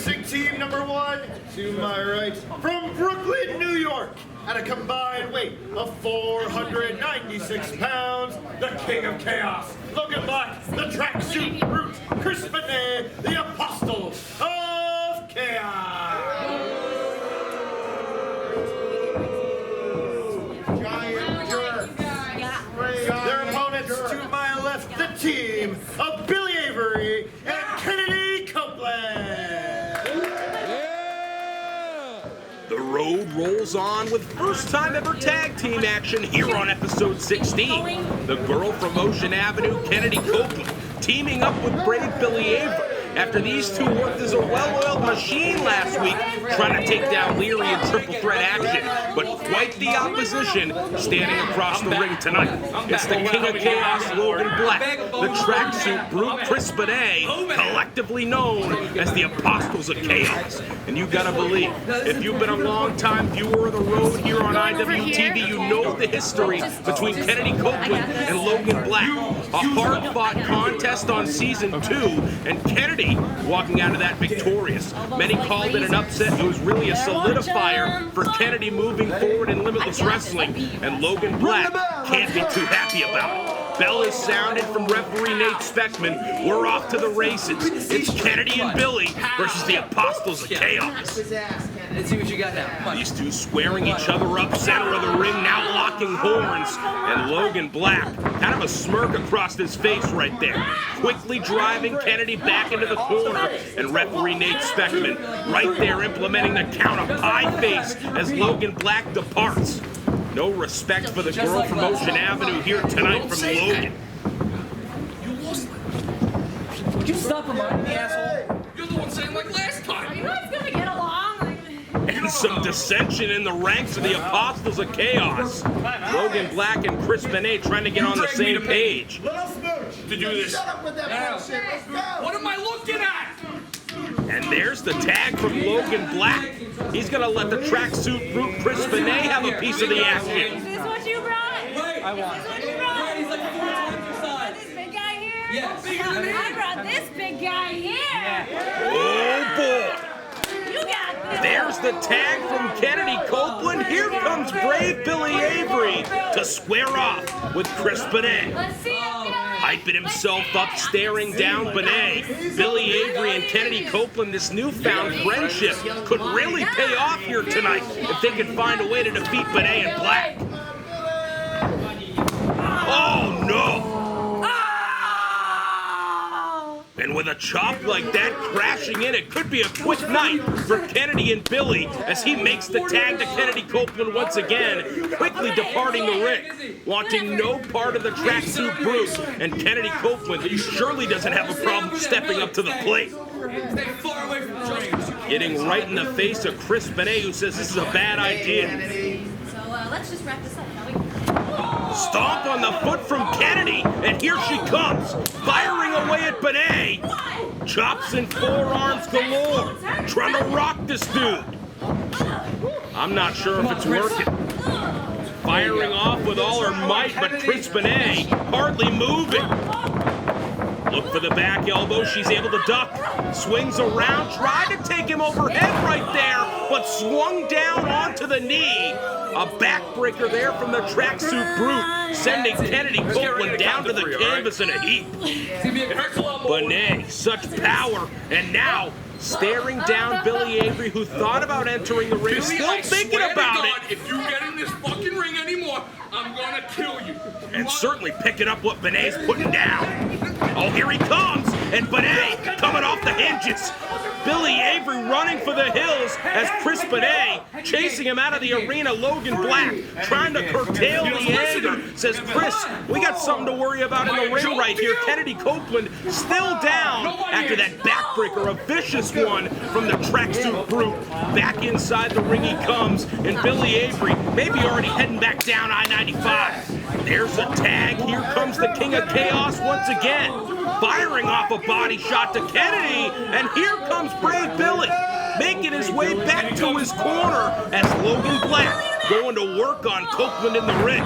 Introducing team number 1, to my right, from Brooklyn, New York, at a combined weight of 496 pounds, the King of Chaos, Logan Black, the Tracksuit Brute, Chris Benne, the Apostles of Chaos. Giant jerk. Their opponents to my left, the team of Billy Avery and Kennedi Copeland. The road rolls on with first-time ever tag team action here on episode 16. The girl from Ocean Avenue, Kennedi Copeland, teaming up with brave Billy Avery after these two worked as a well-oiled machine last week trying to take down Leary in triple threat action, but quite the opposition standing across the ring tonight. It's the King of Chaos, Logan Black, the Tracksuit Brute, Chris Benne, collectively known as the Apostles of Chaos. And you gotta believe, if you've been a long-time viewer of the road here on IWTV, you know the history between Kennedi Copeland and Logan Black. A hard-fought contest on season 2, and Kennedi walking out of that victorious. Many called it an upset. It was really a solidifier for Kennedi moving forward in Limitless Wrestling, and Logan Black can't be too happy about it. Bell is sounded from referee Nate Speckman. We're off to the races. It's Kennedi and Billy versus the Apostles of Chaos. Let's see what you got now. These two squaring each other up center of the ring, now locking horns. And Logan Black, kind of a smirk across his face right there. Quickly driving Kennedi back into the corner. And referee Nate Speckman right there implementing the count of pie face as Logan Black departs. No respect for the girl from Ocean Avenue here tonight from Logan. You lost. Would you stop reminding me, asshole? You're the one saying like last time. You guys gonna get along? And some dissension in the ranks of the Apostles of Chaos. Logan Black and Chris Benne trying to get on the same page. To do this. Shut up with that bullshit. Let's go. What am I looking at? And there's the tag from Logan Black. He's gonna let the Tracksuit Brute Chris Benne have a piece of the action. Is this what you brought? I want. Is this what you brought? He's like a 4 times your size. This big guy here? Yeah, bigger than me. I brought this big guy here. Oh boy! You got this. There's the tag from Kennedi Copeland. Here comes brave Billy Avery to square off with Chris Benne. Let's see him go. Hyping himself up, staring down Benne. Billy Avery and Kennedi Copeland, this newfound friendship could really pay off here tonight if they could find a way to defeat Benne and Black. Oh no! And with a chop like that crashing in, it could be a quick night for Kennedi and Billy as he makes the tag to Kennedi Copeland once again, quickly departing the ring. Wanting no part of the Tracksuit Brute, and Kennedi Copeland surely doesn't have a problem stepping up to the plate. Stay far away from James. Getting right in the face of Chris Benne, who says this is a bad idea. So let's just wrap this up, shall we? Stomp on the foot from Kennedi, and here she comes, firing away at Benne. Chops and forearms galore, trying to rock this dude. I'm not sure if it's working. Firing off with all her might, but Chris Benne hardly moving. Look for the back elbow, she's able to duck. Swings around, tried to take him overhead right there, but swung down onto the knee. A backbreaker there from the Tracksuit Brute, sending Kennedi Copeland down to the canvas in a heap. Benne, such power, and now staring down Billy Avery, who thought about entering the ring, still thinking about it. If you get in this fucking ring anymore, I'm gonna kill you. And certainly picking up what Benne's putting down. Oh, here he comes, and Benne coming off the hinges. Billy Avery running for the hills as Chris Benne chasing him out of the arena. Logan Black trying to curtail the anger. Says, Chris, we got something to worry about in the ring right here. Kennedi Copeland still down after that backbreaker, a vicious one from the Tracksuit Brute. Back inside the ring he comes, and Billy Avery maybe already heading back down I-95. There's a tag. Here comes the King of Chaos once again, firing off a body shot to Kennedi, and here comes brave Billy, making his way back to his corner as Logan Black going to work on Copeland in the ring,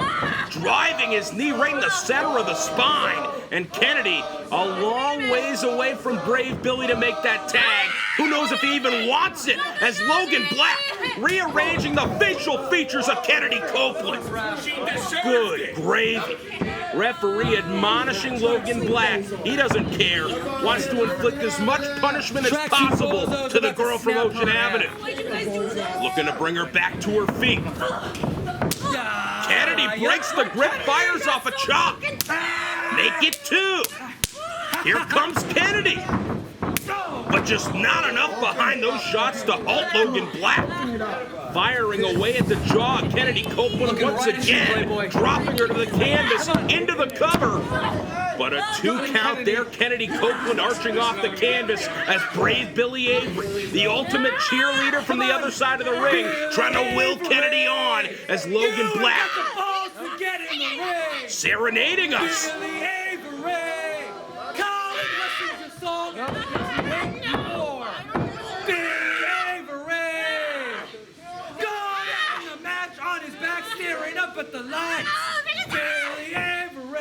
driving his knee right in the center of the spine, and Kennedi a long ways away from brave Billy to make that tag. Who knows if he even wants it, as Logan Black rearranging the facial features of Kennedi Copeland. Good gravy. Referee admonishing Logan Black. He doesn't care. Wants to inflict as much punishment as possible to the girl from Ocean Avenue. Looking to bring her back to her feet. Kennedi breaks the grip, fires off a chop. Make it 2. Here comes Kennedi. But just not enough behind those shots to halt Logan Black. Firing away at the jaw, Kennedi Copeland once again, dropping her to the canvas, into the cover. But a 2 count there, Kennedi Copeland arching off the canvas as brave Billy Avery, the ultimate cheerleader from the other side of the ring, trying to will Kennedi on as Logan Black serenading us. At the lights. Billy Avery.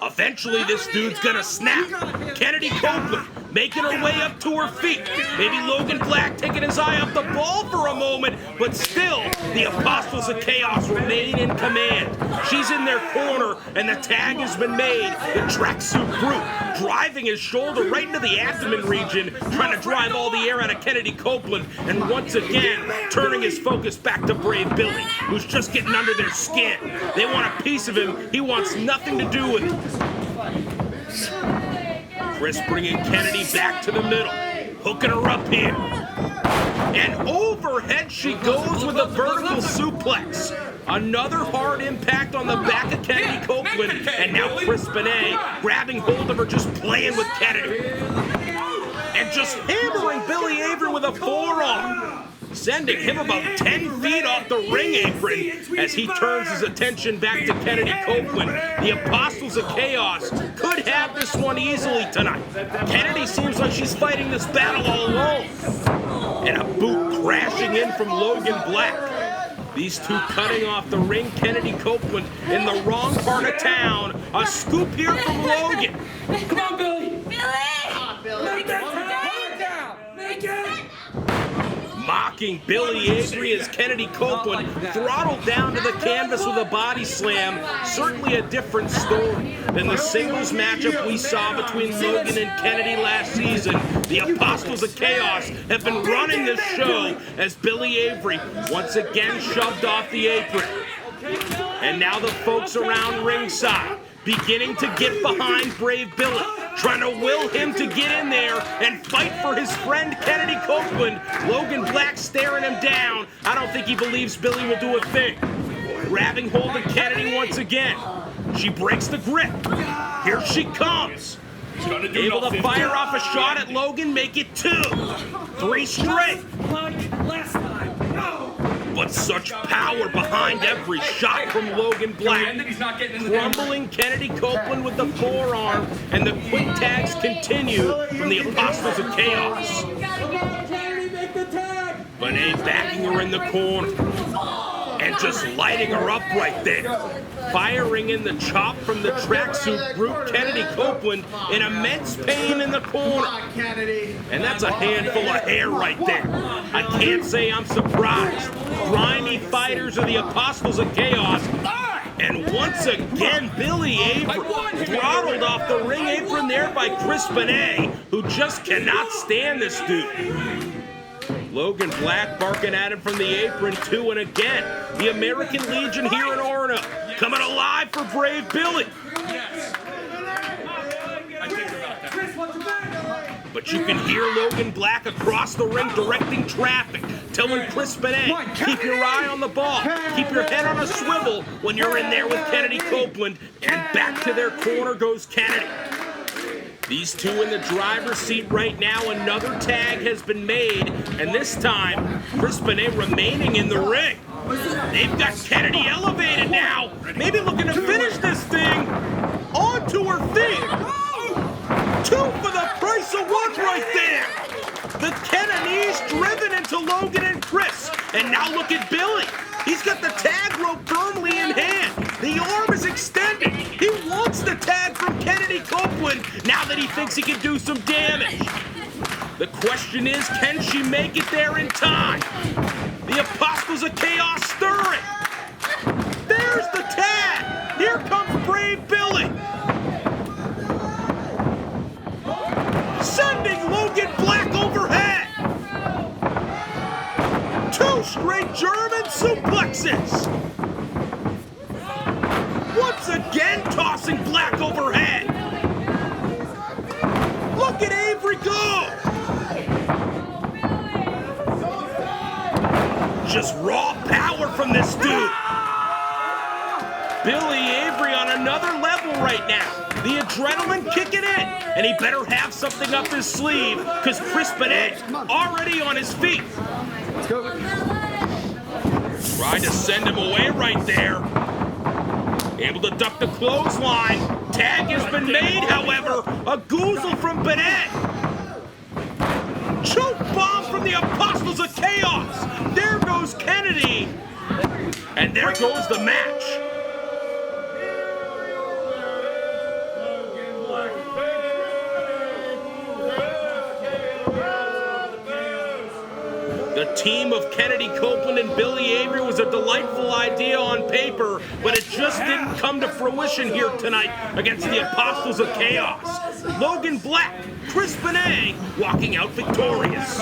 Eventually, this dude's gonna snap. Kennedi Copeland making her way up to her feet. Maybe Logan Black taking his eye off the ball for a moment, but still, the Apostles of Chaos remain in command. She's in their corner, and the tag has been made. The tracksuit brute driving his shoulder right into the abdomen region, trying to drive all the air out of Kennedi Copeland, and once again, turning his focus back to brave Billy, who's just getting under their skin. They want a piece of him. He wants nothing to do with it. Chris bringing Kennedi back to the middle, hooking her up here. And overhead she goes with a vertical suplex. Another hard impact on the back of Kennedi Copeland, and now Chris Benne grabbing hold of her, just playing with Kennedi. And just hammering Billy Avery with a forearm, sending him about 10 feet off the ring apron as he turns his attention back to Kennedi Copeland. The Apostles of Chaos could have this one easily tonight. Kennedi seems like she's fighting this battle all alone. And a boot crashing in from Logan Black. These two cutting off the ring. Kennedi Copeland in the wrong part of town. A scoop here from Logan. Come on, Billy. Billy! Make that tag down. Make it. Mocking Billy Avery as Kennedi Copeland throttled down to the canvas with a body slam. Certainly a different story than the singles matchup we saw between Logan and Kennedi last season. The Apostles of Chaos have been running this show as Billy Avery once again shoved off the apron. And now the folks around ringside beginning to get behind brave Billy, trying to will him to get in there and fight for his friend Kennedi Copeland. Logan Black staring him down. I don't think he believes Billy will do a thing. Grabbing hold of Kennedi once again. She breaks the grip. Here she comes. Able to fire off a shot at Logan, make it 2. 3 straight. Last time. No. But such power behind every shot from Logan Black. Crumbling Kennedi Copeland with the forearm, and the quick tags continue from the Apostles of Chaos. Benne backing her in the corner and just lighting her up right there. Firing in the chop from the tracksuit brute, Kennedi Copeland in immense pain in the corner. And that's a handful of hair right there. I can't say I'm surprised. Grimy fighters are the Apostles of Chaos. And once again, Billy Avery throttled off the ring apron there by Chris Benne, who just cannot stand this dude. Logan Black barking at him from the apron, 2, and again, the American Legion here in Orono, coming alive for brave Billy. But you can hear Logan Black across the ring directing traffic, telling Chris Benne, keep your eye on the ball, keep your head on a swivel when you're in there with Kennedi Copeland, and back to their corner goes Kennedi. These two in the driver's seat right now. Another tag has been made, and this time, Chris Benne remaining in the ring. They've got Kennedi elevated now, maybe looking to finish this thing onto her feet. 2 for the price of 1 right there. The Kennedys driven into Logan and Chris, and now look at Billy. He's got the tag rope firmly in hand. The arm is extended. He wants the tag from Kennedi Copeland now that he thinks he can do some damage. The question is, can she make it there in time? The Apostles of Chaos stir it. There's the tag. Here comes Brave Billy. Sending Logan Black overhead. 2 straight German suplexes. Once again tossing Black overhead. Look at Avery go. Just raw power from this dude. Billy Avery on another level right now. The adrenaline kicking in, and he better have something up his sleeve, because Chris Benne already on his feet. Let's go. Tried to send him away right there. Able to duck the clothesline. Tag has been made, however. A goozle from Benne. Choke bomb from the Apostles of Chaos. There goes Kennedy. And there goes the match. The team of Kennedi Copeland and Billy Avery was a delightful idea on paper, but it just didn't come to fruition here tonight against the Apostles of Chaos. Logan Black, Chris Benne walking out victorious.